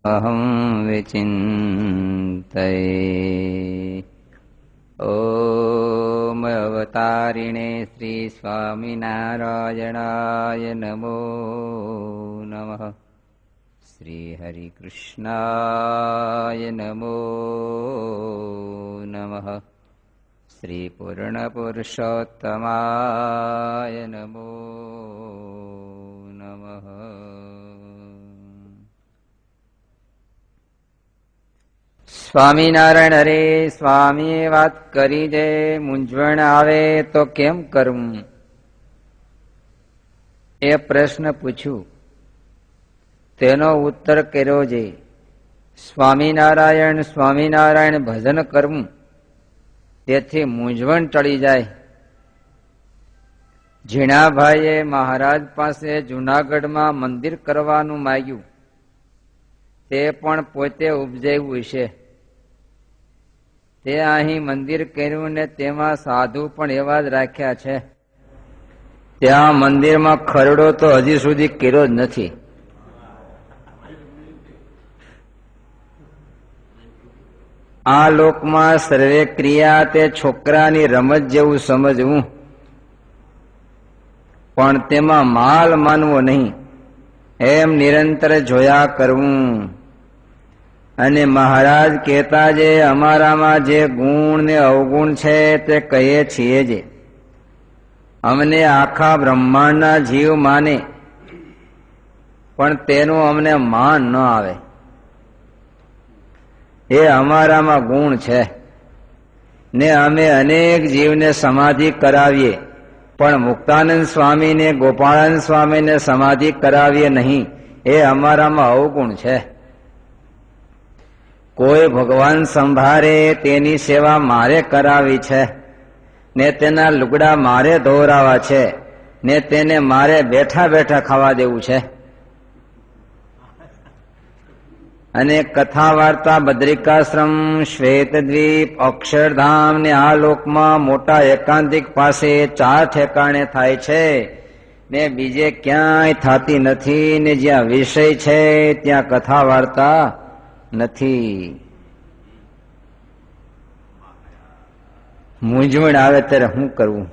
અહં વિચિંતયે. ઓમ અવતારિણે શ્રી સ્વામિનારાયણાય નમો નમઃ. શ્રી હરિકૃષ્ણાય નમો નમઃ. શ્રી પૂર્ણપુરુષોત્તમાય નમો નમઃ. સ્વામિનારાયણ હરે. સ્વામીએ વાત કરી છે, મૂંઝવણ આવે તો કેમ કરવું એ પ્રશ્ન પૂછ્યું. તેનો ઉત્તર કર્યો છે, સ્વામિનારાયણ સ્વામિનારાયણ ભજન કરવું, તેથી મૂંઝવણ ટળી જાય. ઝીણાભાઈએ મહારાજ પાસે જૂનાગઢમાં મંદિર કરવાનું માંગ્યું. તે પણ પોતે ઉપજાવ્યું છે. તે અહીં મંદિર કર્યું ને તેમાં સાધુ પણ એવા જ રાખ્યા છે. ત્યાં મંદિરમાં ખરડો તો હજી સુધી કર્યો જ નથી. આ લોકમાં સર્વે ક્રિયા તે છોકરાની રમત જેવું સમજવું, પણ તેમાં માલ માનવો નહીં, એમ નિરંતર જોયા કરવું. અને મહારાજ કહેતા જે અમારામાં જે ગુણ ને અવગુણ છે તે કહીએ છીએ જે અમને આખા બ્રહ્માંડના જીવ માને, પણ તેનું અમને માન ન આવે. એ અમારામાં ગુણ છે ને અમે અનેક જીવને સમાધિ કરાવીએ, પણ મુક્તાનંદ સ્વામીને ગોપાળાનંદ સ્વામીને સમાધિ કરાવીએ નહીં. એ અમારામાં અવગુણ છે. કોઈ ભગવાન સંભાળે તેની સેવા મારે કરાવી છે ને તેના લુગડા મારે ધોવરાવા છે ને તેને મારે બેઠા બેઠા ખાવા દેવું છે. અને કથા વાર્તા બદ્રિકાશ્રમ, શ્વેતદ્વીપ, અક્ષરધામ ને આ લોકમાં મોટા એકાંતિક પાસે 4 ઠેકાણે થાય છે ને બીજે ક્યાંય થતી નથી. ને જ્યાં વિષય છે ત્યાં કથા વાર્તા નથી. મૂંઝવણ આવે ત્યારે શું કરવું?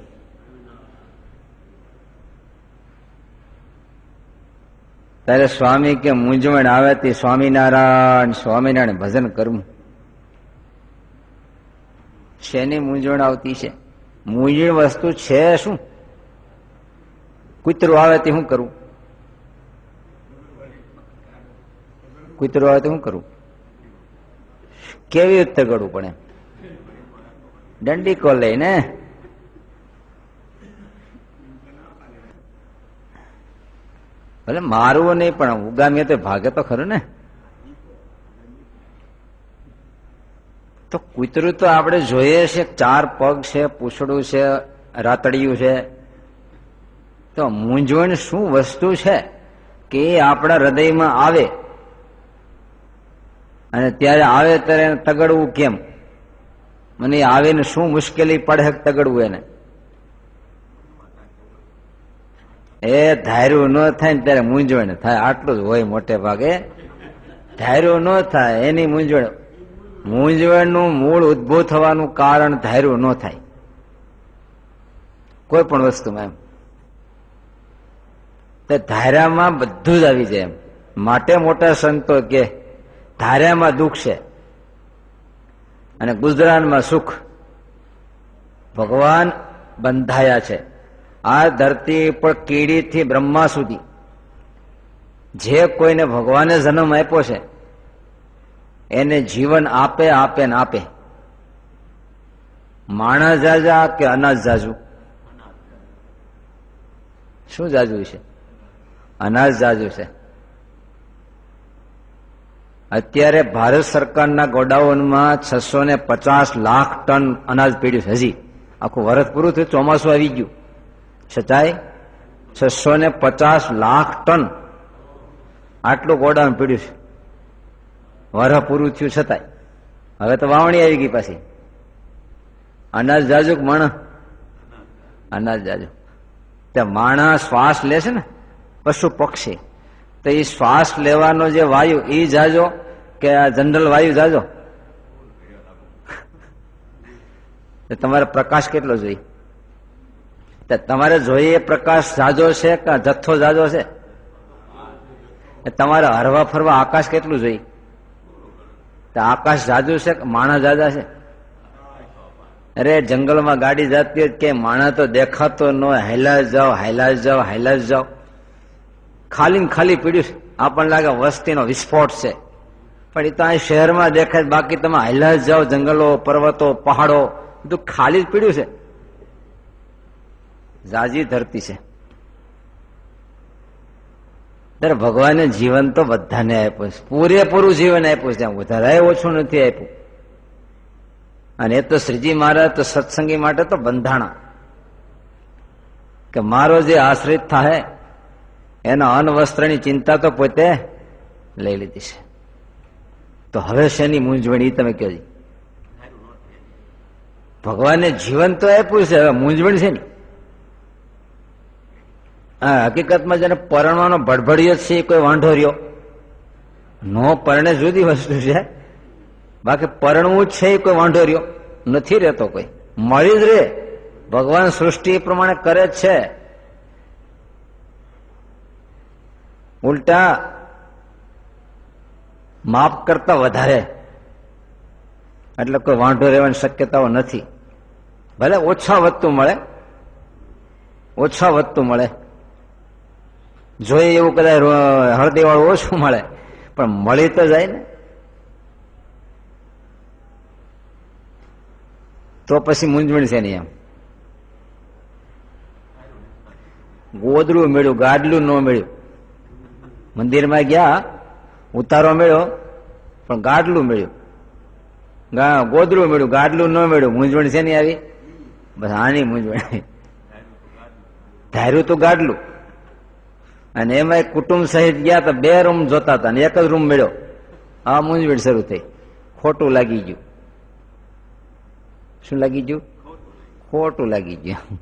ત્યારે સ્વામી કે મૂંઝવણ આવે તે સ્વામિનારાયણ સ્વામિનારાયણ ભજન કરવું. શેની મૂંઝવણ આવતી છે? મૂંઝવણ વસ્તુ છે શું? કૂતરું આવે તે શું કરવું? કૂતરું આવે તો શું કરવું? કેવી રીતે કરવું પડે? દંડીકો લઈને. ભલે મારવું નહીં, પણ ઉગામીએ તો ભાગે તો ખરું ને. તો કૂતરું તો આપણે જોઈએ છે, 4 પગ છે, પૂંછડું છે, રાતડિયું છે. તો મૂંઝવણ શું વસ્તુ છે કે એ આપણા હૃદયમાં આવે અને ત્યારે આવે ત્યારે તગડવું કેમ? મને આવે ને શું મુશ્કેલી પડે તગડવું એને? એ ધાર્યું ન થાય ને ત્યારે મૂંઝવણ થાય. આટલું જ હોય મોટે ભાગે. ધાર્યું ન થાય એની મૂંઝવણ. મૂંઝવણનું મૂળ ઉદ્ભવ થવાનું કારણ ધાર્યું ન થાય કોઈ પણ વસ્તુમાં. એમ તો ધાર્યામાં બધું જ આવી જાય. એમ માટે મોટા સંતો કે ધાર્યામાં દુઃખ છે અને ગુજરાનમાં સુખ. ભગવાન બંધાયા છે આ ધરતી પર કીડીથી બ્રહ્મા સુધી. જે કોઈને ભગવાને જન્મ આપ્યો છે એને જીવન આપે આપે ને આપે. માણસ જાજા કે અનાજ જાજુ? શું જાજુ છે? અનાજ જાજુ છે. અત્યારે ભારત સરકારના ગોડાઉનમાં 650 લાખ ટન અનાજ પડ્યું છે. હજી આખું વર્ષ પૂરું થયું, ચોમાસું આવી ગયું છતાંય 650 લાખ ટન આટલું ગોડાઉન પડ્યું છે. વર્ષ પૂરું થયું છતાંય. હવે તો વાવણી આવી ગઈ પાછી. અનાજ જાજુ કે માણસ? અનાજ જાજુ. તે માણસ શ્વાસ લે છે ને, પશુ પક્ષી, તો એ શ્વાસ લેવાનો જે વાયુ એ જાજો કે આ જનરલ વાયુ જાજો? તમારે પ્રકાશ કેટલો જોઈએ? તમારે જોઈએ પ્રકાશ જાજો છે કે જથ્થો જાજો છે? તમારે હરવા ફરવા આકાશ કેટલું જોઈએ? આકાશ જાજુ છે કે માણસ જાજા છે? અરે જંગલમાં ગાડી જતી હોય કે માણસ તો દેખાતો ન, હાલ્યા જ જાઓ, હાલ્યા જ જાઓ, હાલ્યા જ જાઓ. ખાલી ને ખાલી પીડ્યું છે. આપણને લાગે વસ્તીનો વિસ્ફોટ છે, પણ એ તો અહીં શહેરમાં દેખાય. બાકી તમે હાલ્યા જ જાઓ, જંગલો, પર્વતો, પહાડો બધું ખાલી જ પીડ્યું છે. જાજી ધરતી છે. ત્યારે ભગવાને જીવન તો બધાને આપ્યું છે, પૂરેપૂરું જીવન આપ્યું છે, ત્યાં વધારે ઓછું નથી આપ્યું. અને એ તો શ્રીજી મહારાજ તો સત્સંગી માટે તો બંધાણા કે મારો જે આશ્રિત થાય એના અન્ન વસ્ત્રની ચિંતા તો પોતે લઈ લીધી છે. તો હવે શેની મૂંઝવણ? એ તમે કહો. ભગવાને જીવન તો આપ્યું છે, હવે મૂંઝવણ છે ને. હા, હકીકતમાં જેને પરણવાનો ભડભડિયો છે એ કોઈ વાંઢો રહ્યો નો પરણે જુદી વસ્તુ છે. બાકી પરણવું છે એ કોઈ વાંઢો રહ્યો નથી રહેતો. કોઈ મળી જ રે. ભગવાન સૃષ્ટિ એ પ્રમાણે કરે જ છે. ઉલટા માપ કરતા વધારે, એટલે કોઈ વાંઢો રહેવાની શક્યતાઓ નથી. ભલે ઓછા વધતું મળે, ઓછા વધતું મળે, જોઈએ એવું કદાચ હળદી વાળું ઓછું મળે, પણ મળી તો જાય ને. તો પછી મૂંઝવણ છે નહીં. એમ ગોદડું મળ્યું, ગાડલું ન મળ્યું. મંદિરમાં ગયા, ઉતારો મળ્યો પણ ગાડલું મળ્યું, ગોદડું મળ્યું, ગાડલું ન મળ્યું. મૂંઝવણ છે નહીં આવી? બસ આની મૂંઝવણ. ધાર્યું તું ગાડલું, અને એમાં કુટુંબ સહિત ગયા તો 2 રૂમ જોતા હતા, એક જ રૂમ મળ્યો. આ મૂંઝવણ શરૂ થઈ. ખોટું લાગી ગયું. શું લાગી ગયું? ખોટું લાગી ગયું.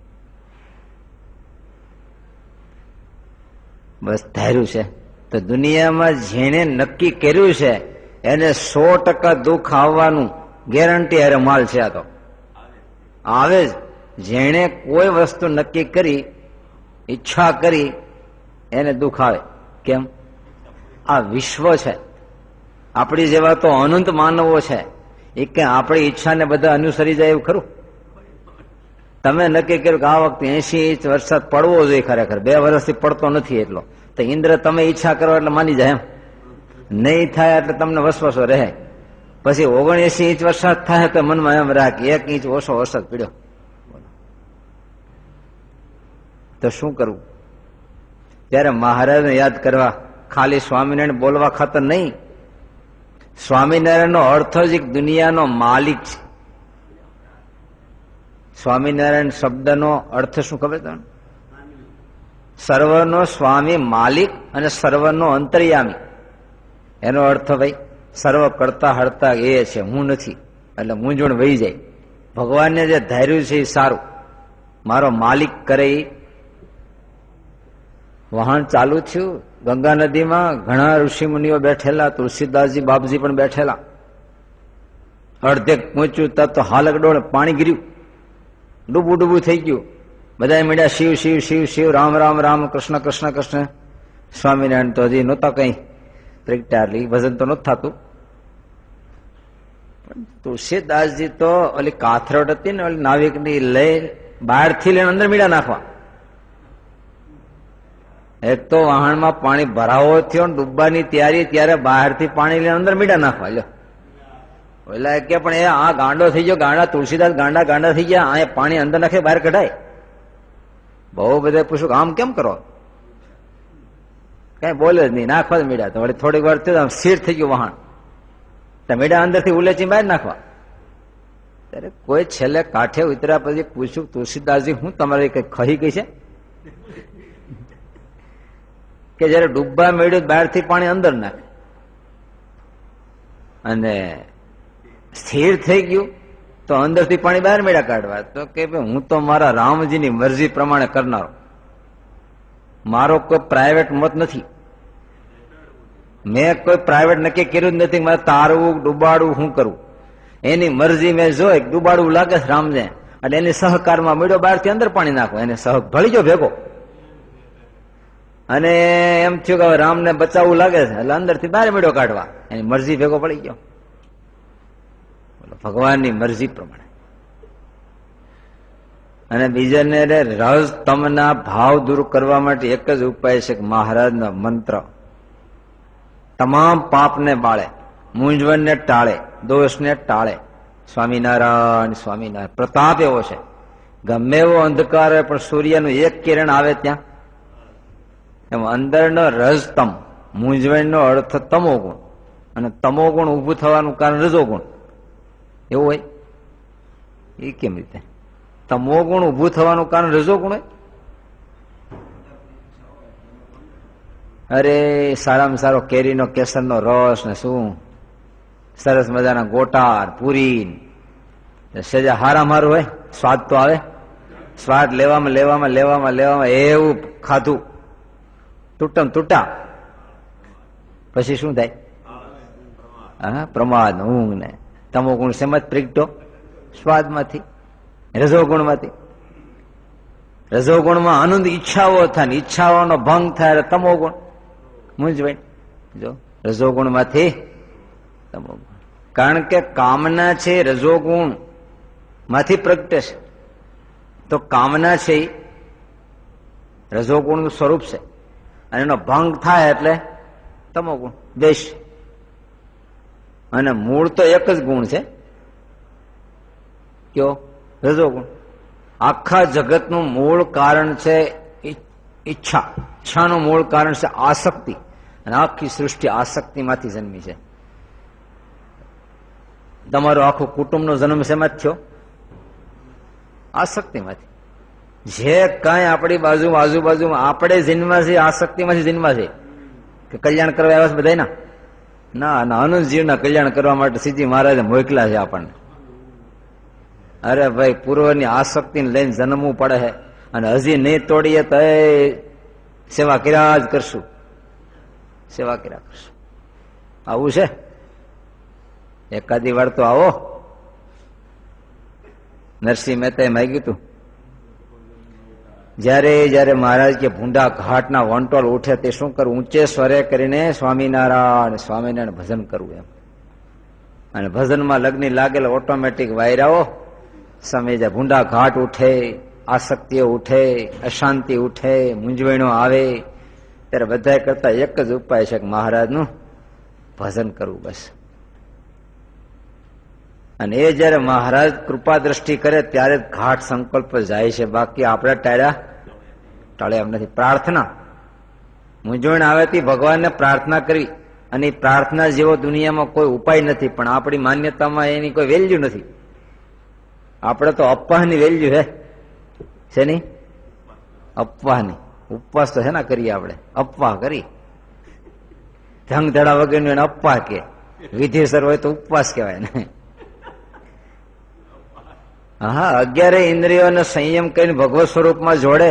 બસ ધાર્યું છે. તો દુનિયામાં જેને નક્કી કર્યું છે એને 100% દુઃખ આવવાનું ગેરંટી અરે માલ છે. આ તો આવે જ. જેણે કોઈ વસ્તુ નક્કી કરી, ઈચ્છા કરી, એને દુઃખ આવે. કેમ? આ વિશ્વ છે. આપણી જેવા તો અનંત માનવો છે. એ કે આપણી ઈચ્છાને બધા અનુસરી જાય એવું ખરું? તમે નક્કી કર્યું કે આ વખતે 80 ઇંચ વરસાદ પડવો જોઈએ, ખરેખર 2 વર્ષથી પડતો નથી એટલો, તો ઇન્દ્ર તમે ઈચ્છા કરો એટલે માની જાય? એમ નહીં થાય એટલે તમને વસવસો રહે. પછી 79 ઇંચ વરસાદ થાય તો મનમાં એમ રાખ 1 ઇંચ ઓછો વરસાદ પડ્યો, તો શું કરવું? ત્યારે મહારાજને યાદ કરવા, ખાલી સ્વામિનારાયણ બોલવા ખાતર નહીં. સ્વામિનારાયણનો અર્થ જ એક દુનિયાનો માલિક છે. સ્વામિનારાયણ શબ્દનો અર્થ શું ખબર તમને? સર્વનો સ્વામી, માલિક, અને સર્વનો અંતર્યામી. એનો અર્થ ભાઈ સર્વ કરતા હરતા એ છે, હું નથી. એટલે મૂંઝવણ વહી જાય. ભગવાનને જે ધાર્યું છે એ સારું. મારો માલિક કરે. વહાણ ચાલુ થયું ગંગા નદીમાં, ઘણા ઋષિ મુનિઓ બેઠેલા, તુલસીદાસજી બાપજી પણ બેઠેલા. અડધે પહોંચ્યું તત તો હાલકડોળ પાણી ગીર્યું, ડૂબું ડૂબું થઈ ગયું. બધા મળ્યા શિવ શિવ શિવ શિવ, રામ રામ રામ, કૃષ્ણ કૃષ્ણ કૃષ્ણ. સ્વામિનારાયણ તો હજી નહોતા કઈ પ્રગટાયેલી, ભજન તો નહોતું થતું. તુલસીદાસજી તો ઓલી કાથરોડ હતી ને, ઓલી નાવિકની લઈ બહારથી લઈને અંદર મીડા નાખવા. એક તો વાહણમાં પાણી ભરાવો થયો ને ડૂબવાની તૈયારી, ત્યારે બહારથી પાણી લઈને અંદર મીડા નાખવા. લ્યો ઓલા કે પણ એ આ ગાંડો થઈ ગયો, ગાંડા તુલસીદાસ ગાંડા ગાંડા થઈ ગયા, આ પાણી અંદર નાખે બહાર કઢાય. બહુ બધા પૂછ્યું આમ કેમ કરો? કઈ બોલે જ નહીં, નાખવા જ મીડા. તો વળી થોડીક વાર થયું સ્થિર થઈ ગયું વાહણ, તો મીડા અંદરથી ઉલેચી બહાર નાખવા. ત્યારે કોઈ છેલ્લે કાંઠે ઉતર્યા પછી પૂછ્યું, તુલસીદાસજી હું તમારે કઈ ખહી ગઈ છે કે જયારે ડૂબવા મળ્યું બહારથી પાણી અંદર નાખે અને સ્થિર થઈ ગયું તો અંદરથી પાણી બહાર મેળા કાઢવા? તો કે હું તો મારા રામજીની મરજી પ્રમાણે કરનારો, મારો કોઈ પ્રાઇવેટ મત નથી. મેં કોઈ પ્રાઇવેટ નક્કી કર્યું જ નથી, મારે તારવું ડૂબાડવું શું કરવું, એની મરજી મેં જોઈ. ડૂબાડવું લાગે છે રામને, એટલે એની સહકારમાં મળ્યો બહારથી અંદર પાણી નાખો, એને સહ ભળી ગયો ભેગો. અને એમ થયું કે હવે રામને બચાવવું લાગે છે, એટલે અંદરથી બહાર મળ્યો કાઢવા, એની મરજી ભેગો પડી ગયો. ભગવાનની મરજી પ્રમાણે. અને બીજાને રસ તમના ભાવ દૂર કરવા માટે એક જ ઉપાય છે કે મહારાજનો મંત્ર તમામ પાપને બાળે, મૂંઝવણને ટાળે, દોષને ટાળે. સ્વામિનારાયણ સ્વામિનારાયણ. પ્રતાપ એવો છે, ગમે એવો અંધકાર હોય પણ સૂર્યનું એક કિરણ આવે ત્યાં એમ અંદરનો રજતમ, મૂંઝવણનો અર્થ તમો ગુણ, અને તમો ગુણ ઉભું થવાનું કારણ રજો ગુણ. એવું હોય એ કેમ રીતે? તમો ગુણ ઉભું થવાનું કારણ રજો ગુણ હોય? અરે સારામાં સારો કેરીનો કેસરનો રસ ને શું સરસ મજાના ગોટાર પૂરી સેજા હારા મારું હોય, સ્વાદ તો આવે. સ્વાદ લેવામાં લેવામાં લેવામાં લેવામાં એવું ખાધું તૂટમ તૂટા, પછી શું થાય? હા, પ્રમાદ, ઊંઘ ને તમો ગુણ સેમત પ્રગટો સ્વાદમાંથી, રજોગુણમાંથી. રજોગુણમાં આનંદ ઈચ્છાઓ થાય, ઈચ્છાઓનો ભંગ થાય તમો ગુણ મૂંઝવણ. જો રજોગુણમાંથી તમો ગુણ, કારણ કે કામના છે રજોગુણ માંથી પ્રગટે છે. તો કામના છે એ રજોગુણનું સ્વરૂપ છે, અને એનો ભંગ થાય એટલે તમો ગુણ, દ્વેષ. અને મૂળ તો એક જ ગુણ છે, કયો? રજોગુણ. આખા જગતનું મૂળ કારણ છે ઈચ્છા. ઈચ્છાનું મૂળ કારણ છે આસક્તિ, અને આખી સૃષ્ટિ આસક્તિમાંથી જન્મી છે. તમારો આખો કુટુંબનો જન્મ શેમાં જ થયો? આસક્તિમાંથી. જે કાંઈ આપણી બાજુ આજુબાજુમાં આપણે જન્મા છે આસક્તિમાંથી જન્મા છે. કે કલ્યાણ કરવા આવ્યા છે બધા ના, અનુજીવના કલ્યાણ કરવા માટે સીધી મહારાજે મોકલા છે આપણને. અરે ભાઈ, પૂર્વની આસક્તિને લઈને જન્મવું પડે છે, અને હજી નહીં તોડીએ તો સેવા કર્યા જ કરશું, સેવા કર્યા કરશું. આવું છે. એકાદી વાર તો આવો. નરસિંહ મહેતાએ માગ્યું હતું, જયારે મહારાજ કે ભૂંડા ઘાટના વંટોળ ઉઠે તે શું કરવું? ઊંચે સ્વરે કરીને સ્વામિનારાયણ સ્વામિનારાયણ ભજન કરવું એમ. અને ભજનમાં લગ્ન લાગેલ ઓટોમેટિક વાયરાઓ સમય જાય. ભૂંડા ઘાટ ઉઠે, આસક્તિઓ ઉઠે, અશાંતિ ઉઠે, મૂંઝવણો આવે, ત્યારે બધા કરતા એક જ ઉપાય છે કે મહારાજનું ભજન કરવું, બસ. અને એ જયારે મહારાજ કૃપા દ્રષ્ટિ કરે ત્યારે ઘાટ સંકલ્પ જાય છે, બાકી આપણે ટાળે એમ નથી. પ્રાર્થના, મૂંઝવણ આવેથી ભગવાનને પ્રાર્થના કરવી, અને પ્રાર્થના જેવો દુનિયામાં કોઈ ઉપાય નથી. પણ આપણી માન્યતામાં એની કોઈ વેલ્યુ નથી. આપણે તો અપવાહની વેલ્યુ છે નહીં, અપવાહની. ઉપવાસ તો છે ને કરીએ આપણે, અપવાહ કરી ધંગ ધડા વગરનું એને અપવાહ કે. વિધિસર હોય તો ઉપવાસ કહેવાય ને. હા, 11 ઇન્દ્રિયોને સંયમ કરીને ભગવત સ્વરૂપમાં જોડે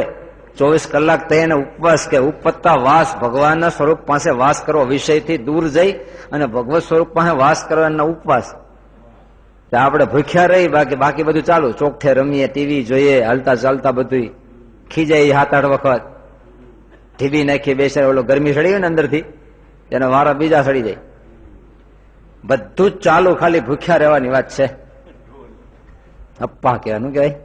24 કલાક થઈ એને ઉપવાસ કે. ઉપપત્તા વાસ, ભગવાનના સ્વરૂપ પાસે વાસ કરવો, વિષયથી દૂર જઈ અને ભગવત સ્વરૂપ પાસે વાસ કરવાના ઉપવાસ. આપણે ભૂખ્યા રહી, બાકી બધું ચાલુ, ચોકઠે રમીએ, ટીવી જોઈએ, હાલતા ચાલતા બધું ખીજાય 7-8 વખત, ઢીબી નાખી બેસે. ઓલો ગરમી સડી હોય ને અંદરથી, એના વારા બીજા સડી જાય. બધું જ ચાલુ, ખાલી ભૂખ્યા રહેવાની વાત છે. અપ્પા કહેવાનું કહેવાય.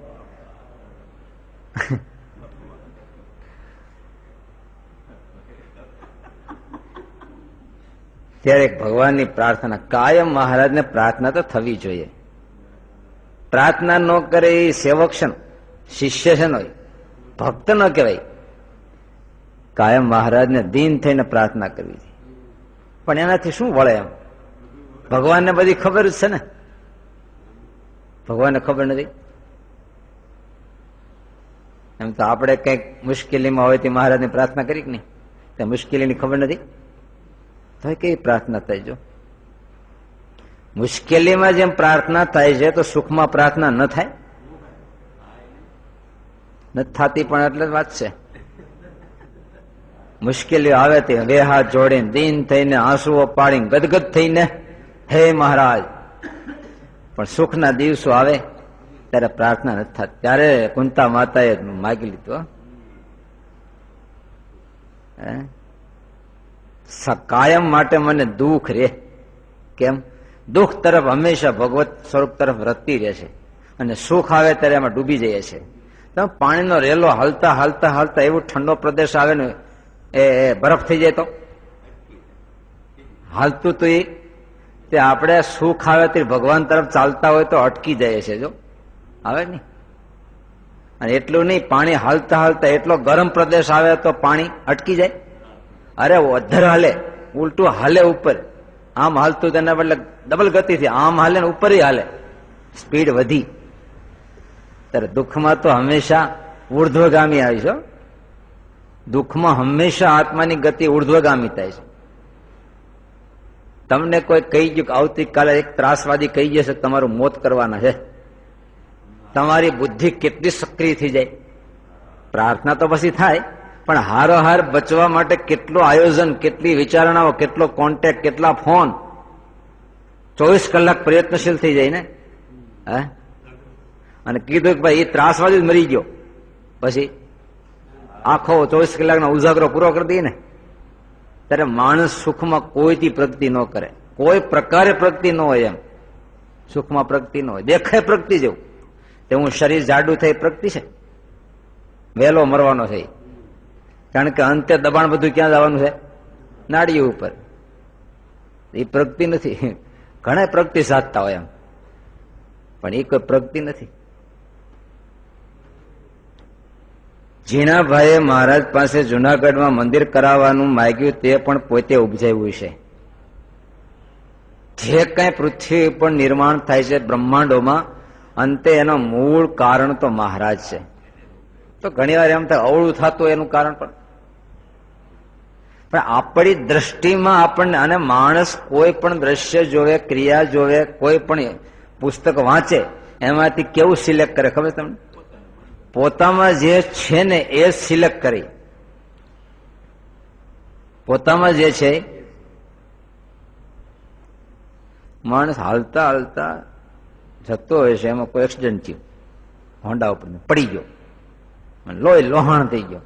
ત્યારે ભગવાનની પ્રાર્થના કાયમ. મહારાજને પ્રાર્થના તો થવી જોઈએ. પ્રાર્થના ન કરે એ સેવક છે, શિષ્ય છે, ભક્ત ન કહેવાય. કાયમ મહારાજને દીન થઈને પ્રાર્થના કરવી જોઈએ. પણ એનાથી શું વળે? એમ ભગવાનને બધી ખબર જ છે ને. ભગવાનને ખબર નથી? એમ તો આપણે કંઈક મુશ્કેલીમાં હોય તો મહારાજની પ્રાર્થના કરી કે નહીં? ત્યાં મુશ્કેલીની ખબર નથી તો કઈ પ્રાર્થના થાય? જો મુશ્કેલીમાં જેમ પ્રાર્થના થાય છે તો સુખમાં પ્રાર્થના ન થાય? નથી થતી, પણ એટલે જ વાત છે. મુશ્કેલીઓ આવે તે બે હાથ જોડીને દીન થઈને આંસુઓ પાડીને ગદગદ થઈને હે મહારાજ, પણ સુખના દિવસો આવે ત્યારે પ્રાર્થના નથી થતી. ત્યારે કુંતા માતાએ માગી લીધું, કાયમ માટે મને દુઃખ રે. કેમ? દુઃખ તરફ હંમેશા ભગવત સ્વરૂપ તરફ રતી રહે છે, અને સુખ આવે ત્યારે એમાં ડૂબી જાય છે. તમે પાણીનો રેલો હાલતા હાલતા હાલતા એવું ઠંડો પ્રદેશ આવે ને એ બરફ થઈ જાય તો હાલતું તો તે આપણે સુખ આવે તે ભગવાન તરફ ચાલતા હોય તો અટકી જાય છે. જો આવે નહી. અને એટલું નહીં, પાણી હાલતા હાલતા એટલો ગરમ પ્રદેશ આવે તો પાણી અટકી જાય. અરે અધર હાલે, ઉલટું હાલે ઉપર. આમ હાલતું તેના બદલે ડબલ ગતિથી આમ હાલે ને ઉપર હાલે, સ્પીડ વધી. ત્યારે દુઃખમાં તો હંમેશા ઉર્ધ્વગામી આવી છે. દુઃખમાં હંમેશા આત્માની ગતિ ઉર્ધ્વગામી થાય છે. તમને કોઈ કહી ગયું કે આવતીકાલે એક ત્રાસવાદી કહી જશે તમારું મોત કરવાના છે, તમારી બુદ્ધિ કેટલી સક્રિય થઈ જાય. પ્રાર્થના તો પછી થાય, પણ હારોહાર બચવા માટે કેટલું આયોજન, કેટલી વિચારણાઓ, કેટલો કોન્ટેક્ટ, કેટલા ફોન, 24 કલાક પ્રયત્નશીલ થઈ જાય ને. હે, અને કીધું કે ભાઈ એ ત્રાસવાદી જ મરી ગયો, પછી આખો 24 કલાકનો ઉજાગરો પૂરો કરી દઈએ ને. ત્યારે માણસ સુખમાં કોઈથી પ્રગતિ ન કરે, કોઈ પ્રકારે પ્રગતિ ન હોય. એમ સુખમાં પ્રગતિ ન હોય, દેખાય પ્રગતિ જેવું. તે હું શરીર જાડું થઈ પ્રગતિ છે? વહેલો મરવાનો છે. કારણ કે અંતે દબાણ બધું ક્યાં જવાનું છે? નાડીઓ ઉપર. એ પ્રગતિ નથી. ઘણા પ્રગતિ સાધતા હોય એમ, પણ એ કોઈ પ્રગતિ નથી. ઝીણાભાઈએ મહારાજ પાસે જુનાગઢમાં મંદિર કરાવવાનું માંગ્યું, તે પણ પોતે ઉપજાવ્યું છે. જે કઈ પૃથ્વી પર નિર્માણ થાય છે બ્રહ્માંડોમાં, અંતે એનો મૂળ કારણ તો મહારાજ છે. તો ઘણી વાર એમ થાય અવળું થતું એનું કારણ પણ આપણી દ્રષ્ટિમાં આપણને, અને માણસ કોઈ પણ દ્રશ્ય જોવે, ક્રિયા જોવે, કોઈ પણ પુસ્તક વાંચે, એમાંથી કેવું સિલેક્ટ કરે ખબર તમને? પોતામાં જે છે ને એ સિલેક્ટ કરી. પોતામાં જે છે, માણસ હાલતા હાલતા જતો હોય છે, એમાં કોઈ એક્સિડન્ટ થયું, હોન્ડા ઉપર પડી ગયો, લોહી લોહાણ થઈ ગયો.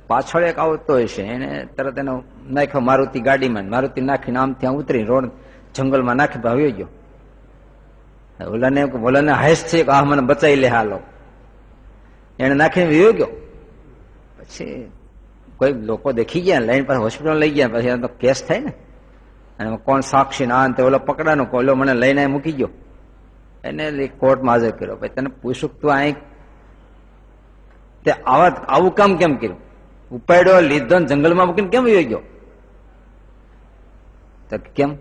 પાછળ એક આવતો હોય છે, એને તરત એનો નાખ્યો મારુતિ ગાડીમાં, મારુતિ નાખીને આમ ત્યાં ઉતરી રોડ જંગલમાં નાખી ભાવ્યો ગયો. ઓલાને હાઈસ છે કે આ મને બચાવી લે હાલો, એને નાખીને વયો ગયો. પછી કોઈ લોકો દેખી ગયા, લાઈન પાસે હોસ્પિટલ લઈ ગયા, પછી તો કેસ થાય ને. અને કોણ સાક્ષી ના અંતે ઓલો પકડાનો, ઓલો મને લઈને મૂકી ગયો, એને કોર્ટમાં હાજર કર્યો. પછી તને પૂછું તું અહીં તે આવું કામ કેમ કર્યું? ઉપાડ્યો, લીધો, જંગલમાં મૂકીને કેમ વયો ગયો? તો કેમ?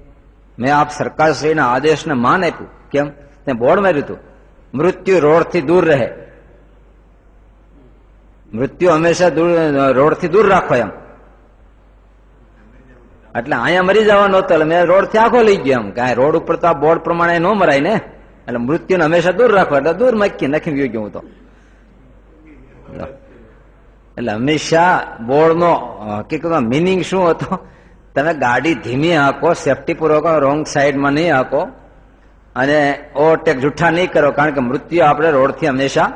મેં આપ સરકારશ્રીના આદેશને માન આપ્યું. કેમ? તે બોર્ડ માર્યું હતું, મૃત્યુ રોડથી દૂર રહે. મૃત્યુ હંમેશા રોડથી દૂર રાખો એમ. એટલે અહીંયા મરી જવાનો હતો, એટલે મેં રોડથી આખો લઈ ગયો એમ. કાંઈ રોડ ઉપર તો આ બોર્ડ પ્રમાણે ન મરાય ને, એટલે મૃત્યુને હંમેશા દૂર રાખો, એટલે દૂર નાખી ગયો હું તો. એટલે હંમેશા બોર્ડનો હકીકતમાં મિનિંગ શું હતો? તમે ગાડી ધીમી હાંકો, સેફટી પૂર્વક, રોંગ સાઈડમાં નહીં હાંકો, અને ઓવરટેક જુઠ્ઠા નહીં કરો, કારણ કે મૃત્યુ આપણે રોડથી હંમેશા.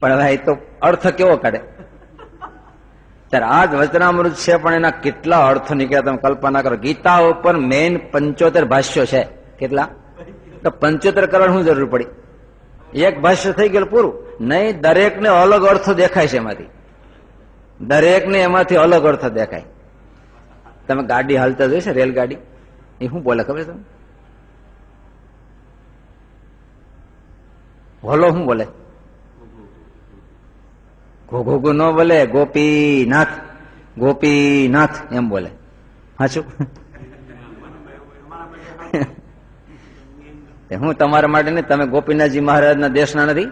પણ હવે એ તો અર્થ કેવો કાઢે? ત્યારે આ જ વચનામૃત છે, પણ એના કેટલા અર્થ નીકળ્યા તમે કલ્પના કરો. ગીતા ઉપર મેઇન 75 ભાષ્યો છે. કેટલા? તો 75 કરવાની શું જરૂર પડી? એક ભાષ્ય થઈ ગયેલું પૂરું. નહીં, દરેકને અલગ અર્થ દેખાય છે એમાંથી. દરેકને એમાંથી અલગ અર્થ દેખાય. તમે ગાડી હાલતા જોઈ છે, રેલગાડી, એ શું બોલે ખબર છે? ભોલો શું બોલે? ઘોઘો ન બોલે, ગોપીનાથ, ગોપીનાથ એમ બોલે. હાચું? હું તમારા માટે નહીં, તમે ગોપીનાથજી મહારાજના દેશના નથી,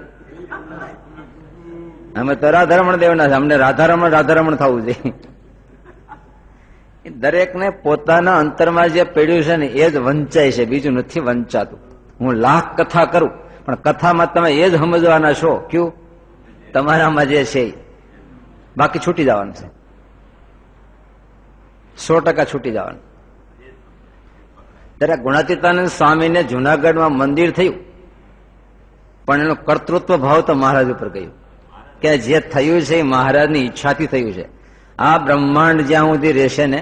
અમે તો રાધારમણ દેવના છે. અમને રાધારમણ થવું જોઈએ. દરેકને પોતાના અંતરમાં જે પડ્યું છે ને એ જ વંચાય છે, બીજું નથી વંચાતું. હું લાખ કથા કરું, પણ કથામાં તમે એ જ સમજવાના છો, ક્યું? તમારામાં જે છે, બાકી છૂટી જવાનું છે. 100% છૂટી જવાનું. ત્યારે ગુણાતીતાનંદ સ્વામીને જુનાગઢમાં મંદિર થયું, પણ એનો કર્તૃત્વ ભાવ તો મહારાજ ઉપર ગયું કે જે થયું છે એ મહારાજની ઈચ્છાથી થયું છે. આ બ્રહ્માંડ જ્યાં સુધી રહેશે ને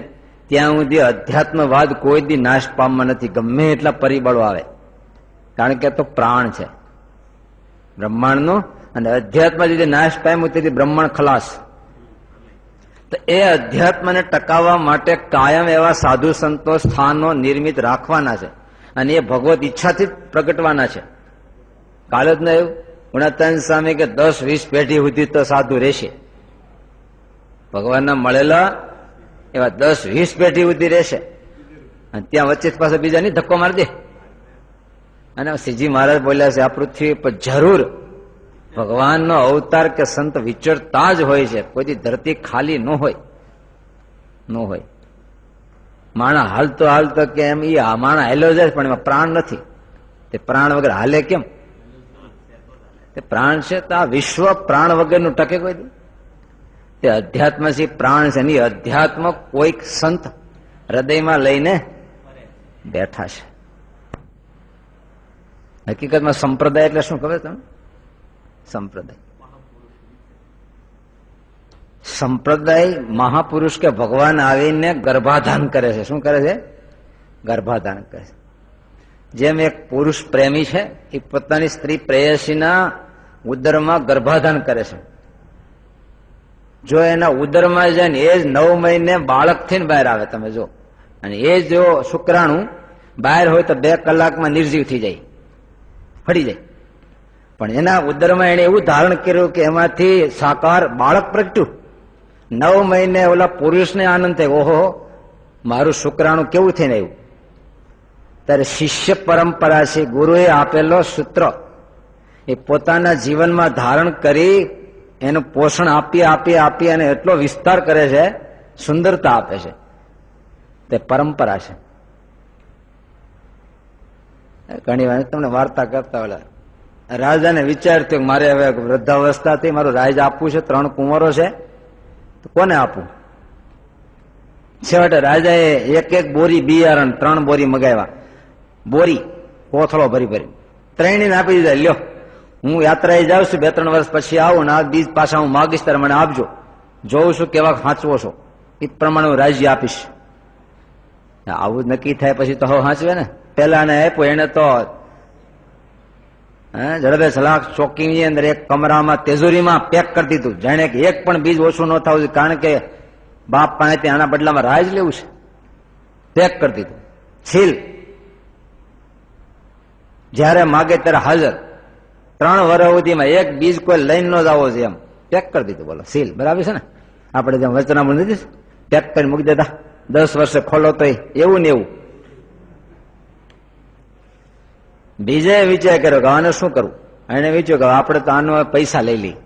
ત્યાં સુધી અધ્યાત્મવાદ કોઈ દી નાશ પામવા નથી, ગમે એટલા પરિબળો આવે, કારણ કે તો પ્રાણ છે બ્રહ્માંડનો. અને અધ્યાત્મ જે નાશ પામ્યું તેથી બ્રહ્માંડ ખલાસ. તો એ અધ્યાત્મને ટકાવવા માટે કાયમ એવા સાધુ સંતો સ્થાનો નિર્મિત રાખવાના છે, અને એ ભગવત ઈચ્છાથી પ્રગટવાના છે. કાલે જ ના એવું ગુણાતીતાનંદ સ્વામી કે 10-20 પેઢી સુધી તો સાધુ રહેશે, ભગવાનના મળેલા એવા 10-20 પેઢી સુધી રહેશે, અને ત્યાં વચ્ચે પાસે બીજા નહીં ધક્કો મારી દે. અને શ્રીજી મહારાજ બોલ્યા છે, આ પૃથ્વી પર જરૂર ભગવાનનો અવતાર કે સંત વિચરતા જ હોય છે, કોઈ ધરતી ખાલી ન હોય. માણા હાલતો કે એમ એ માણા હેલો જાય, પણ એમાં પ્રાણ નથી. તે પ્રાણ વગર હાલે કેમ? તે પ્રાણ છે તો આ વિશ્વ પ્રાણ વગરનું ટકે કોઈ દી. તે અધ્યાત્મ છે, પ્રાણ છે, એની અધ્યાત્મ કોઈક સંત હૃદયમાં લઈને બેઠા છે. હકીકતમાં સંપ્રદાય એટલે શું ખબર તમને? સંપ્રદાય મહાપુરુષ કે ભગવાન આવીને ગર્ભાધાન કરે છે. શું કરે છે? ગર્ભાધાન કરે છે. જેમ એક પુરુષ પ્રેમી છે એ પોતાની સ્ત્રી પ્રેયસીના ઉદરમાં ગર્ભાધાન કરે છે. જો એના ઉદરમાં જાય ને એ જ 9 મહિને બાળકથી બહાર આવે, તમે જો, અને એ જો શુક્રાણુ બહાર હોય તો 2 કલાકમાં નિર્જીવ થઈ જાય, ફરી જાય. પણ એના ઉદરમાં એને એવું ધારણ કર્યું કે એમાંથી સાકાર બાળક પ્રગટ્યું. 9 મહિને ઓલા પુરુષને આનંદ થાય, ઓહો મારું શુક્રાણુ કેવું થઈને આવ્યું. ત્યારે શિષ્ય પરંપરા છે, ગુરુએ આપેલો સૂત્ર એ પોતાના જીવનમાં ધારણ કરી એનું પોષણ આપી અને એટલો વિસ્તાર કરે છે, સુંદરતા આપે છે. તે પરંપરા છે. ઘણી વાર તમને વાર્તા કરતા ઓલા રાજાને વિચાર થયો મારે હવે વૃદ્ધાવસ્થાથી મારું રાજ આપવું છે, 3 કુંવરો છે, તો કોને આપવું? છેવટે રાજાએ એક બોરી બિયારણ 3 બોરી મગાવ્યા, બોરી કોથળો ભરી 3 આપી દીધા. લ્યો હું યાત્રાએ જાઉં છું, 2-3 વર્ષ પછી આવું ને આ બીજ પાછા હું માગીશ, ત્યારે મને આપજો, જોઉં છું કેવા હાંચવો છો, એ પ્રમાણે હું રાજ્ય આપીશ. આવું જ નક્કી થાય પછી તો હવે હાંચવે ને. પેલા ને આપ્યું એને તો ઝડપે સલાખ ચોકીની અંદર એક કમરામાં તેજોરીમાં પેક કરી દીધું, જાણે કે એક પણ બીજ ઓછું ન થવું, કારણ કે બાપ પાસેથી આના બદલામાં રાજ લેવું છે. પેક કરી દીધું, સીલ, જયારે માગે ત્યારે હાજર. 3 વર્ષ સુધીમાં એક બીજ કોઈ લઈને ન જાવો છે, એમ પેક કરી દીધું. બોલો, સીલ બરાબર છે ને? આપણે જેમ વચનામૃત નથી પેક કરી મૂકી દેતા, 10 વર્ષે ખોલો તો એવું ને એવું. બીજે વિચાર કર્યો કે આને શું કરવું. એને વિચાર્યું કે આપણે તો આનો પૈસા લઈ લઈ,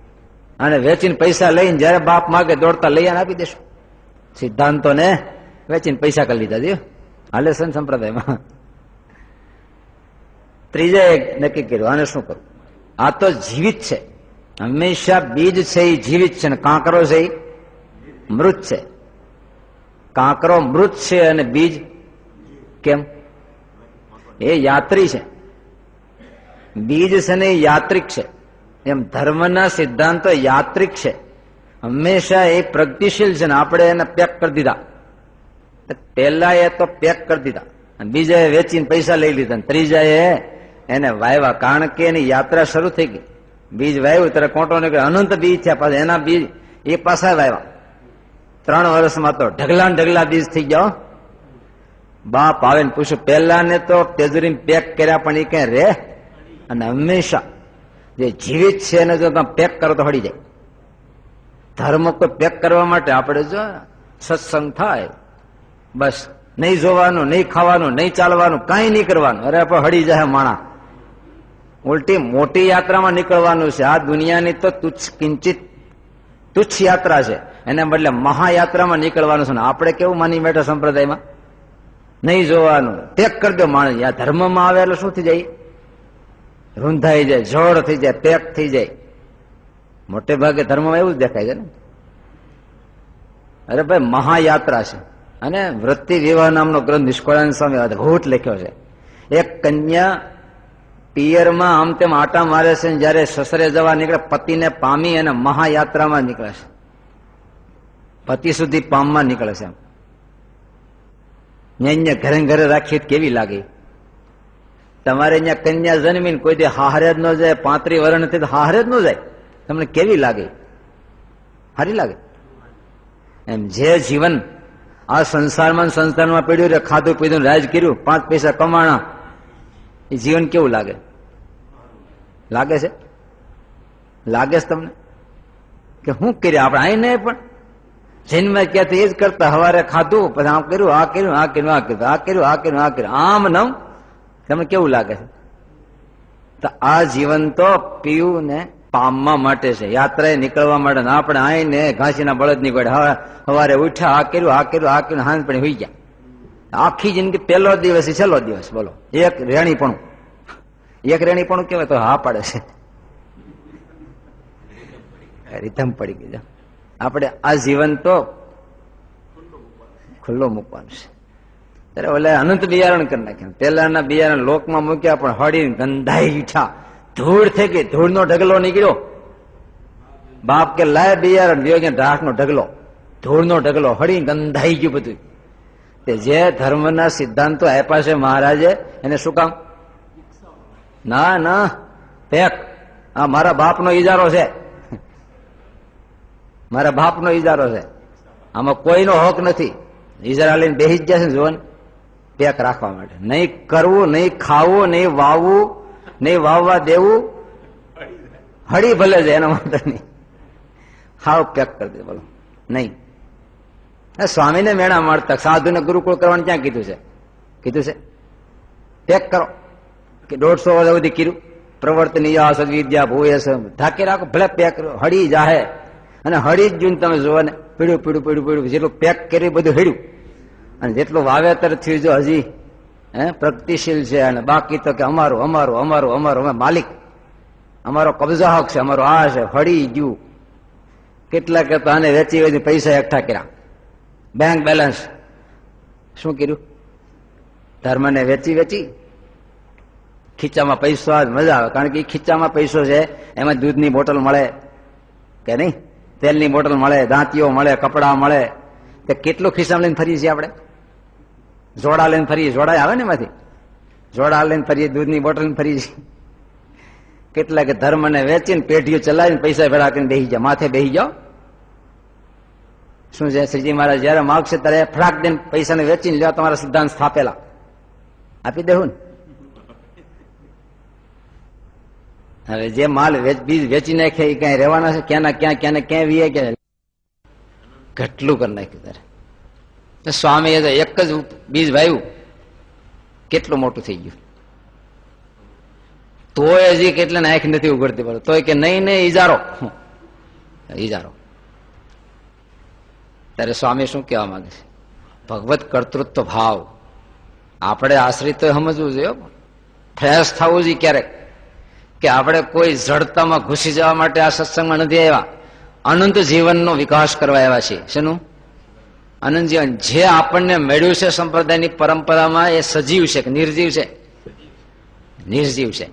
અને વેચીને પૈસા લઈને જયારે બાપ માગે દોડતા લઈ આપી દેશું. સિદ્ધાંતો ને વેચીને પૈસા કરી લીધા. હાલે છે સંપ્રદાયમાં. ત્રીજે નક્કી કર્યું આને શું કરવું. આ તો જીવિત છે, હંમેશા બીજ છે એ જીવિત છે, ને કાંકરો છે એ મૃત છે. કાંકરો મૃત છે અને બીજ કેમ? એ યાત્રી છે. બીજ છે ને યાત્રિક છે. એમ ધર્મના સિદ્ધાંતો યાત્રિક છે, હંમેશા એ પ્રગતિશીલ છે, ને આપણે એને પેક કરી દીધા. પહેલા એ તો પેક કરી દીધા, બીજાએ વેચીને પૈસા લઈ લીધા, ત્રીજાએ એને વાવ્યા, કારણ કે એની યાત્રા શરૂ થઈ ગઈ. બીજ વાવ્યું ત્યારે કોટો નીકળે, અનંત બીજ થયા, પાછા એના બીજ એ પાછા વાવ્યા. 3 વર્ષમાં તો ઢગલા બીજ થઈ ગયા. બાપ આવે ને પૂછ્યું, પહેલા ને તો તેજુરી પેક કર્યા, પણ એ ક્યાં રે? અને હંમેશા જે જીવિત છે એને જો તમે પેક કરો તો હળી જાય. ધર્મ કોઈ પેક કરવા માટે આપણે જો સત્સંગ થાય, બસ નહીં જોવાનું, નહીં ખાવાનું, નહીં ચાલવાનું, કાંઈ નહીં કરવાનું, અરે પણ હળી જાય માણા. ઉલટી મોટી યાત્રામાં નીકળવાનું છે. આ દુનિયાની તો તુચ્છ યાત્રા છે, એના બદલે મહાયાત્રામાં નીકળવાનું છે. આપણે કેવું માની બેઠા સંપ્રદાયમાં, નહીં જોવાનું, પેક કરી દો માણસ. આ ધર્મમાં આવે એટલે શું થઈ જાય? રૂંધાઈ જાય, જોડ થઈ જાય, પેક થઈ જાય. મોટે ભાગે ધર્મમાં એવું જ દેખાય છે ને. અરે ભાઈ મહાયાત્રા છે, અને વૃત્તિ વિવાહ નામનો ગ્રંથ નિષ્કળાનંદ સ્વામી અદભુત લખ્યો છે. એક કન્યા પિયરમાં આમ તેમ આટા મારે છે, જયારે સસરે જવા નીકળે પતિને પામી અને મહાયાત્રામાં નીકળે છે, પતિ સુધી પામમાં નીકળે છે. અહીંયા ઘરે ઘરે રાખીએ કેવી લાગે? તમારે અહીંયા કન્યા જન્મીને કોઈ દે હારે જ ન જાય, 35 વર્ષ નથી તો હારે જ ન જાય, તમને કેવી લાગે? સારી લાગે? એમ જે જીવન આ સંસારમાં પડ્યું રે, ખાધું પીધું રાજ કર્યું, 5 પૈસા કમાણા, એ જીવન કેવું લાગે? લાગે છે? લાગે છે તમને કે શું કર્યા આપણે? અહીં નહીં પણ જન્મ ક્યાંથી એ જ કરતા, સવારે ખાધું પછી આમ કર્યું, આ કર્યું, આ કર્યું, આ કર્યું, આ કર્યું, આ કર્યું, આ કર્યું, આમ નમ તમને કેવું લાગે છે? તો આ જીવન તો પીવું ને પામવા માટે છે, યાત્રાએ નીકળવા માટે. આપણે આઈને ઘાસીના બળદ નીકળે, સવારે ઉઠ્યા, આ કર્યું, આ કર્યું, આ કર્યું, હાંજ પણ હોઈ ગયા. આખી જિંદગી પહેલો દિવસ છેલ્લો દિવસ, બોલો. એક રેણીપણું કેવાય તો હા પાડે છે, રીધમ પડી ગઈ. આપણે આ જીવન તો ખુલ્લો મૂકવાનું છે. ત્યારે ઓલે અનંત બિયારણ કરી નાખ્યા. પેલાના બિયારણ લોકમાં મૂક્યા, પણ હળી ગંધાઈ ઉઠ્યા, ધૂળ થઈ ગઈ, ધૂળનો ઢગલો નીકળ્યો. બાપ કે લાય બિયારણ, દિયો ઢાકનો ઢગલો, ધૂળનો ઢગલો, હળી ગંધાઈ ગયું બધું. તે જે ધર્મના સિદ્ધાંતો આપ્યા છે મહારાજે, એને શું કામ? ના ના, ફેક. આ મારા બાપનો ઈજારો છે, મારા બાપનો ઈજારો છે, આમાં કોઈનો હક નથી. ઈજારા લઈને બેસી જ જશે જોન પેક રાખવા માટે. નહીં કરવું, નહીં ખાવું, નહીં વાવવું, નહીં વાવવા દેવું, હળી ભલે છે એના માટે નહીં, હાવ પેક કરી દે. બોલો નહીં. સ્વામીને મેળા મારતા, સાધુને ગુરુકુળ કરવાનું ક્યાં કીધું છે? કીધું છે પેક કરો કે 150 વર્ષ સુધી કર્યું? પ્રવર્તનીય સદવિદ્યા ભૂયસ ઢાંકી રાખો, ભલે પેક હળી જાહે. અને હળી જ જોઈને તમે જોવો ને, પીડ્યું પીડ્યું પીડ્યું પીડ્યું, જેટલું પેક કર્યું બધું હળ્યું. અને જેટલું વાવેતર થયું જો હજી પ્રગતિશીલ છે, અને બાકી તો કે અમારું અમારું અમારું અમારું, અમે માલિક, અમારો કબજા હક છે, અમારો આ છે, હળી ગયું. કેટલા કહેતા આને વેચી વેચી પૈસા એકઠા કર્યા, બેંક બેલેન્સ. શું કર્યું? ધર્મને વેચી વેચી ખીચામાં પૈસો આવે, મજા આવે. કારણ કે ખીચામાં પૈસો છે, એમાં દૂધની બોટલ મળે કે નહીં, તેલની બોટલ મળે, દાંતીઓ મળે, કપડા મળે. તે કેટલું ખિસ્સામાં લઈને ફરીએ છીએ આપણે? જોડા લઈને ફરીએ, જોડા આવે ને એમાંથી, જોડા લઈને ફરીએ, દૂધની બોટલ લઈને ફરીએ છીએ. કેટલા કે ધર્મને વેચીને પેઢીઓ ચલાવીને પૈસા ભેળા કરીને બેસી જાઓ, માથે બેસી જાઓ. શું છે શ્રીજી મહારાજ જયારે માગશે ત્યારે ફટાક દઈને પૈસાને વેચીને લ્યો, તમારા સિદ્ધાંત સ્થાપેલા આપી દેવું ને. હવે જે માલ બીજ વેચી નાખે એ ક્યાંય રહેવાના છે? ક્યાંના ક્યાં વીએ કે ઘટલું કરી નાખ્યું. ત્યારે સ્વામી એક જ બીજ વાવ્યું, કેટલું મોટું થઈ ગયું. તોય હજી કેટલા આંખ નથી ઉઘડતી પડે, તોય કે નહીં નહીં ઈજારો ઈજારો. ત્યારે સ્વામી શું કહેવા માંગે છે? ભગવત કર્તૃત્વ ભાવ આપણે આશ્રિત સમજવું જોઈએ, ફ્રેશ થવું જોઈએ. ક્યારેક કે આપણે કોઈ જડતામાં ઘૂસી જવા માટે આ સત્સંગમાં નથી આવ્યા, અનંત જીવનનો વિકાસ કરવા આવ્યા છીએ. શેનું અનંત જીવન? જે આપણને મળ્યું છે સંપ્રદાયની પરંપરામાં, એ સજીવ છે કે નિર્જીવ છે? નિર્જીવ છે.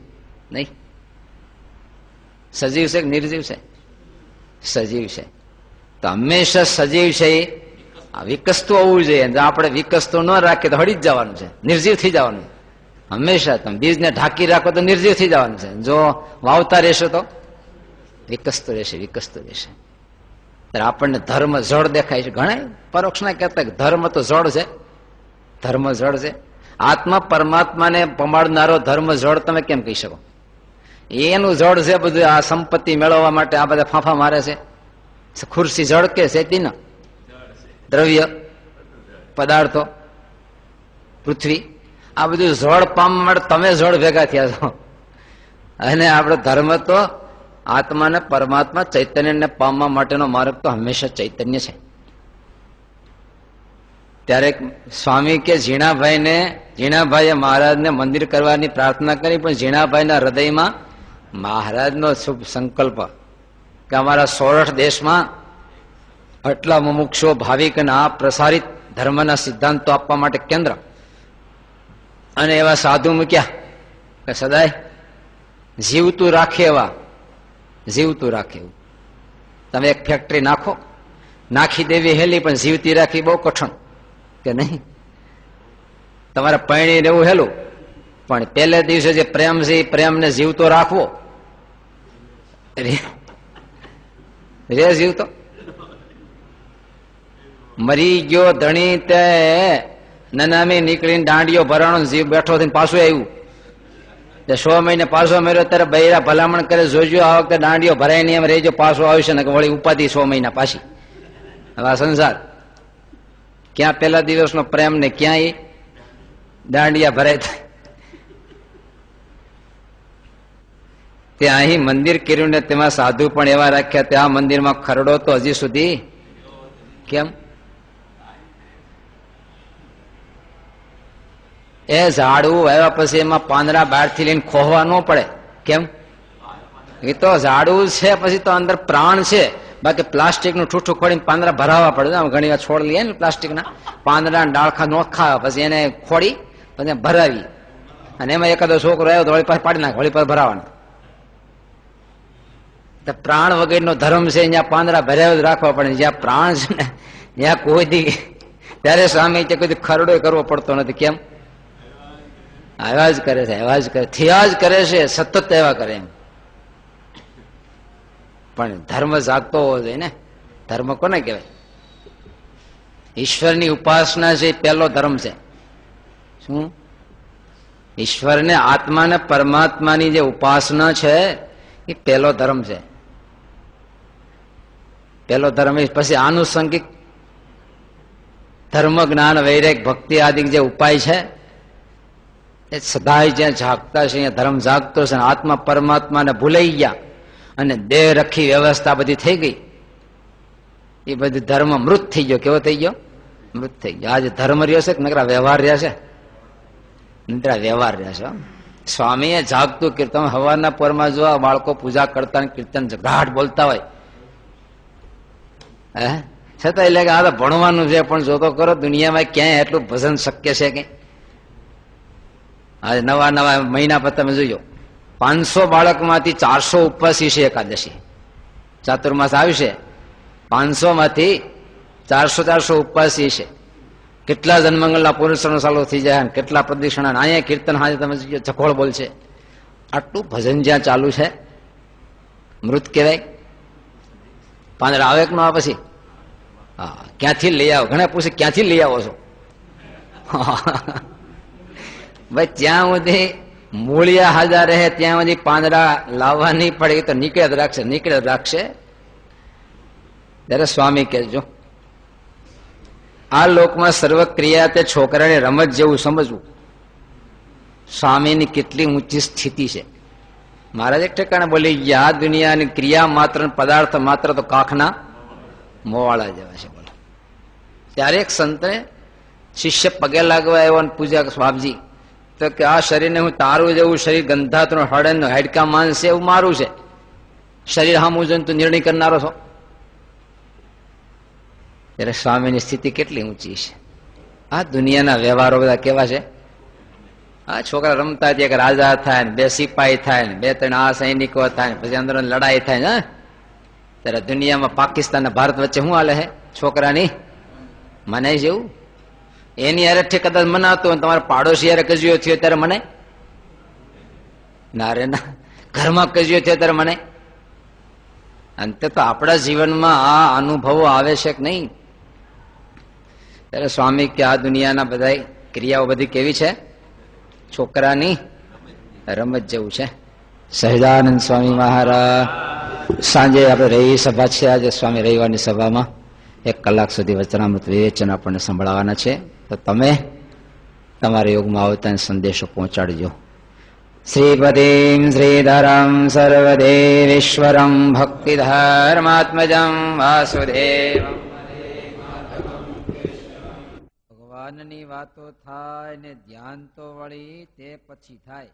નહીં, સજીવ છે કે નિર્જીવ છે? સજીવ છે. તો હંમેશા સજીવ છે એ વિકસતું હોવું જોઈએ. આપણે વિકસતું ન રાખીએ તો હળી જ જવાનું છે, નિર્જીવ થઈ જવાનું. હંમેશા તમે બીજને ઢાંકી રાખો તો નિર્જીવ થઈ જવાનું છે. જો વાવતા રહેશો તો વિકસતું રહેશે, વિકસતું રહેશે. ત્યારે આપણને ધર્મ જળ દેખાય છે. ઘણા પરોક્ષના કહેતા કે ધર્મ તો જળ છે, ધર્મ જળ છે. આત્મા પરમાત્માને પમાડનારો ધર્મ જળ તમે કેમ કહી શકો? એનું જળ છે બધું. આ સંપત્તિ મેળવવા માટે આ બધા ફાંફા મારે છે. ખુરશી જળ કે શેતી ન દ્રવ્ય પદાર્થો પૃથ્વી, આ બધું જળ પામવા માટે તમે જળ ભેગા થયા છો. અને આપણો ધર્મ તો આત્માને પરમાત્મા ચૈતન્યને પામવા માટેનો માર્ગ તો હંમેશા ચૈતન્ય છે. ત્યારે સ્વામી કે ઝીણાભાઈએ મહારાજને મંદિર કરવાની પ્રાર્થના કરી, પણ ઝીણાભાઈના હૃદયમાં મહારાજનો શુભ સંકલ્પ કે અમારા સૌરાષ્ટ્ર દેશમાં આટલા મુમુક્ષો ભાવિક અને આ પ્રસારિત ધર્મના સિદ્ધાંતો આપવા માટે કેન્દ્ર, અને એવા સાધુ મૂક્યા કે સદાય જીવતું રાખે એવા, જીવતું રાખે એવું. તમે એક ફેક્ટરી નાખો, નાખી દેવી હેલી, પણ જીવતી રાખવી બહુ કઠણ કે નહીં? તમારે પૈણી રહેવું હેલું, પણ પહેલે દિવસે જે પ્રેમ છે એ પ્રેમને જીવતો રાખવો, રે જીવતો. મરી ગયો ધણી તે નનામી નીકળીને દાંડીઓ ભરાણો, જીવ બેઠો થઈને પાછું આવ્યું. 6 મહિને પાછો મેળ્યો ત્યારે બૈરા ભલામણ કરે, જોજો આ વખતે દાંડીઓ ભરાય નહીં, એમ રહેજો, પાછો આવશે ને વળી ઉપાધિ 6 મહિના પાછી. હવે આ સંસાર ક્યાં પેલા દિવસનો પ્રેમ ને ક્યાં એ દાંડિયા ભરાય થાય. ત્યાં અહીં મંદિર કર્યું ને તેમાં સાધુ પણ એવા રાખ્યા, ત્યાં મંદિરમાં ખરડો તો હજી સુધી કેમ? એ ઝાડવું આવ્યા પછી એમાં પાંદડા બહારથી લઈને ખોવા ન પડે. કેમ? એ તો ઝાડવું છે, પછી તો અંદર પ્રાણ છે. બાકી પ્લાસ્ટિકનું ઠૂઠું ખોડીને પાંદડા ભરાવા પડે. ઘણી વાર છોડ લઈએ ને પ્લાસ્ટિકના પાંદડા ડાળખા નો ખાવા, પછી એને ખોડી પછી ભરાવી, અને એમાં એકાદો છોકરો આવ્યો તો વળી પાસે પાડી નાખે, વળી પાસે ભરાવાનો. પ્રાણ વગરનો ધર્મ છે, જ્યાં પાંદડા ભર્યા જ રાખવા પડે. જ્યાં પ્રાણ છે ને ત્યાં કોઈ દી, ત્યારે સ્વામી કોઈ ખરડો કરવો પડતો નથી. કેમ? આવા જ કરે છે, આવા જ કરે, થયા જ કરે છે, સતત એવા કરે એમ. પણ ધર્મ જાગતો હોવો જોઈએ ને. ધર્મ કોને કહેવાય? ઈશ્વરની ઉપાસના છે, એ પહેલો ધર્મ છે. શું? ઈશ્વરને, આત્માને, પરમાત્માની જે ઉપાસના છે એ પહેલો ધર્મ છે. પહેલો ધર્મ. પછી આનુષંગિક ધર્મ, જ્ઞાન, વૈરાગ, ભક્તિ આદિ જે ઉપાય છે એ સદાય જ્યાં જાગતા છે અહીંયા ધર્મ જાગતો છે. આત્મા પરમાત્માને ભૂલાઈ ગયા અને દેહ રખી વ્યવસ્થા બધી થઈ ગઈ, એ બધી ધર્મ મૃત થઈ ગયો. કેવો થઈ ગયો? મૃત થઈ ગયો. આજે ધર્મ રહ્યો છે કે નકરા વ્યવહાર રહ્યા છે? નકરા વ્યવહાર રહ્યા છે. સ્વામીએ જાગતું કીર્તન, હવારના પોરમાં જો બાળકો પૂજા કરતા કીર્તન ઘાટ બોલતા હોય, છતાં એટલે કે આ તો ભણવાનું છે, પણ જોતો કરો દુનિયામાં ક્યાંય એટલું ભજન શક્ય છે કે? આજે નવા નવા મહિના પર તમે જોયો 500 બાળકમાંથી 400 ઉપવાસી છે એકાદશી. ચાતુર્માસ આવશે, 500 માંથી 400 ઉપવાસી છે. કેટલા જન્મંગલના પુરુષનો ચાલુ થઈ જાય, કેટલા પ્રદક્ષિણા. અહીંયા કીર્તન હાજે તમે ચકોળ બોલ છે. આટલું ભજન જ્યાં ચાલુ છે, મૃત કહેવાય. પાંદડા આવે કે ન આવે? પછી હા, ક્યાંથી લઈ આવો? ઘણા પૂછે ક્યાંથી લઈ આવો છો? ભાઈ ત્યાં સુધી મૂળિયા હાજર રહે ત્યાં સુધી પાંદડા લાવવા નહીં પડે, તો નીકળે જ રાખશે, નીકળે જ રાખશે. ત્યારે સ્વામી કહેજો, આ લોકમાં સર્વ ક્રિયા તે છોકરાને રમત જેવું સમજવું. સ્વામીની કેટલી ઊંચી સ્થિતિ છે. મહારાજ એક ઠેકાણે બોલી ગયા, આ દુનિયાની ક્રિયા માત્ર, પદાર્થ માત્ર તો કાખના મોવાળા જેવા છે. બોલો. ત્યારે એક સંતે શિષ્ય પગે લાગવા આવ્યો અને પૂજા, સ્વામીજી તો કે આ શરીરને હું તારું જેવું શરીર ગંધાતું હળન હાડકા માંસ છે એવું મારું છે. શરીર હામું જોઈને તું નિર્ણય કરનારો છો. ત્યારે સ્વામીની સ્થિતિ કેટલી ઊંચી છે. આ દુનિયાના વ્યવહારો બધા કેવા છે. આ છોકરા રમતા એક રાજા થાય ને 2 સિપાહી થાય ને 2-3 આ સૈનિકો થાય ને પછી અંદર લડાઈ થાય ને. ત્યારે દુનિયામાં પાકિસ્તાન અને ભારત વચ્ચે શું હાલે છે? છોકરાની મનાય જેવું. એની યારે કદાચ મનાતો હોય, તમારે પાડોશી યારે કજિયો થયો ત્યારે મને ના રે ના, ઘરમાં કજિયો થયો ત્યારે મને. અંતે તો આપણા જીવનમાં આ અનુભવો આવે છે કે નહીં? ત્યારે સ્વામી કે આ દુનિયાના બધા ક્રિયાઓ બધી કેવી છે? છોકરાની રમત જેવું છે. સહજાનંદ સ્વામી મહારાજ સાંજે આપણે રહી સભા છે. આજે સ્વામી રવિવારની સભામાં 1 કલાક સુધી વચનામૃત વિવેચન આપણને સંભળાવવાના છે. તો તમે તમારા યોગમાં આવતા સંદેશો પહોંચાડજો. શ્રીપતિમ શ્રીધરમ સર્વદેવેશ્વરમ ભક્તિધર્માત્મજમ વાસુદેવ. ભગવાનની વાતો થાય ને ધ્યાન તો વળી તે પછી થાય.